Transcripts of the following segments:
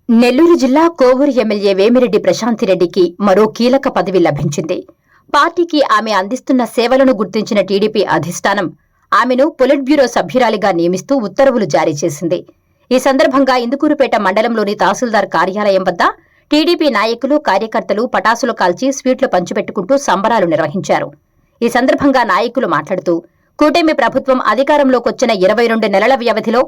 నెల్లూరు జిల్లా కోవూరు ఎమ్మెల్యే వేమిరెడ్డి ప్రశాంతిరెడ్డికి మరో కీలక పదవి లభించింది. పార్టీకి ఆమె అందిస్తున్న సేవలను గుర్తించిన టీడీపీ అధిష్టానం ఆమెను పొలిట్ బ్యూరో సభ్యురాలిగా నియమిస్తూ ఉత్తర్వులు జారీ చేసింది. ఈ సందర్భంగా ఇందుకూరుపేట మండలంలోని తహసీల్దార్ కార్యాలయం వద్ద టీడీపీ నాయకులు, కార్యకర్తలు పటాసులు కాల్చి స్వీట్లు పంచిపెట్టుకుంటూ సంబరాలు నిర్వహించారు. ఈ సందర్భంగా నాయకులు మాట్లాడుతూ కూటమి ప్రభుత్వం అధికారంలోకొచ్చిన 22 నెలల వ్యవధిలో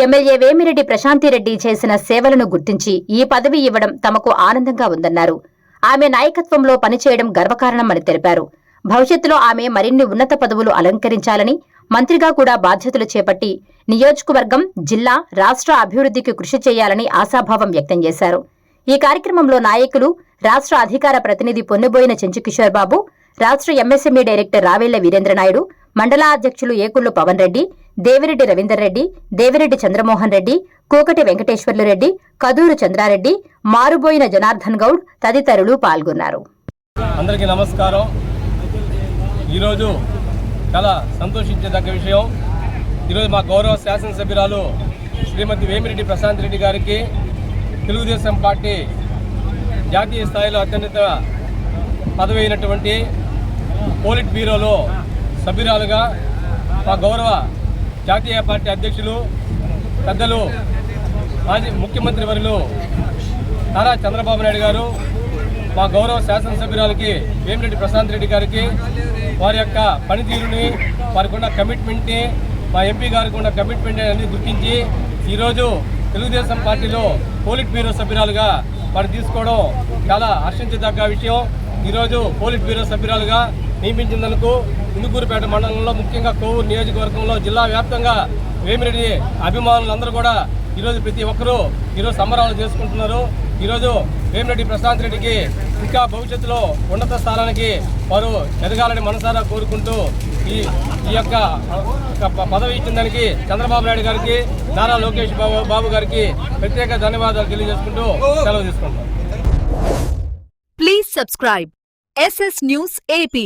ఎమ్మెల్యే వేమిరెడ్డి ప్రశాంతిరెడ్డి చేసిన సేవలను గుర్తించి ఈ పదవి ఇవ్వడం తమకు ఆనందంగా ఉందన్నారు. ఆమె నాయకత్వంలో పనిచేయడం గర్వకారణమని తెలిపారు. భవిష్యత్తులో ఆమె మరిన్ని ఉన్నత పదవులు అలంకరించాలని, మంత్రిగా కూడా బాధ్యతలు చేపట్టి నియోజకవర్గం, జిల్లా, రాష్ట్ర అభివృద్ధికి కృషి చేయాలని ఆశాభావం వ్యక్తం చేశారు. ఈ కార్యక్రమంలో నాయకులు, రాష్ట్ర అధికార ప్రతినిధి పొన్నుబోయిన చెంచుకిషోర్ బాబు, రాష్ట్ర ఎంఎస్ఎంఈ డైరెక్టర్ రావేళ్ల వీరేంద్రనాయుడు, మండల అధ్యక్షులు ఏకుళ్లు పవన్ రెడ్డి, దేవిరెడ్డి రవీందర్ రెడ్డి, దేవిరెడ్డి చంద్రమోహన్ రెడ్డి, కూకటి వెంకటేశ్వర్లు రెడ్డి, కదూరు చంద్రారెడ్డి, మారుబోయిన జనార్దన్ గౌడ్ తదితరులు పాల్గొన్నారు. అందరికీ నమస్కారం. ఈరోజు చాలా సంతోషించదగ్గ విషయం. ఈరోజు మా గౌరవ శాసనసభ్యురాలు శ్రీమతి వేమిరెడ్డి ప్రశాంతిరెడ్డి గారికి తెలుగుదేశం పార్టీ జాతీయ స్థాయిలో అత్యున్నత పదవి అయినటువంటి పోలిట్ బ్యూరోలో సభ్యురాలుగా మా గౌరవ జాతీయ పార్టీ అధ్యక్షులు పెద్దలు మాజీ ముఖ్యమంత్రి వర్యులు నారా చంద్రబాబు నాయుడు గారు మా గౌరవ శాసనసభ్యురాలకి వేమిరెడ్డి ప్రశాంతిరెడ్డి గారికి వారి యొక్క పనితీరుని, వారికి ఉన్న కమిట్మెంట్ని, మా ఎంపీ గారికి ఉన్న కమిట్మెంట్ అన్ని గుర్తించి ఈరోజు తెలుగుదేశం పార్టీలో పోలిట్ బ్యూరో సభ్యురాలుగా వారు తీసుకోవడం చాలా హర్షించదగ్గ విషయం. ఈరోజు పోలిట్ బ్యూరో సభ్యురాలుగా నియమించినందుకు ఇందుకూరుపేట మండలంలో, ముఖ్యంగా కోవూరు నియోజకవర్గంలో, జిల్లా వ్యాప్తంగా వేమిరెడ్డి అభిమానులందరూ కూడా ఈరోజు ప్రతి ఒక్కరూ ఈరోజు సంబరాలు చేసుకుంటున్నారు. ఈరోజు వేమిరెడ్డి ప్రశాంతిరెడ్డికి ఇంకా భవిష్యత్తులో ఉన్నత స్థానానికి వారు ఎదగాలని మనసారా కోరుకుంటూ ఈ యొక్క పదవి ఇచ్చిన దానికి చంద్రబాబు నాయుడు గారికి, నారా లోకేష్ బాబు గారికి ప్రత్యేక ధన్యవాదాలు తెలియజేసుకుంటూ సెలవు తీసుకుంటాం. Please subscribe SS News AP.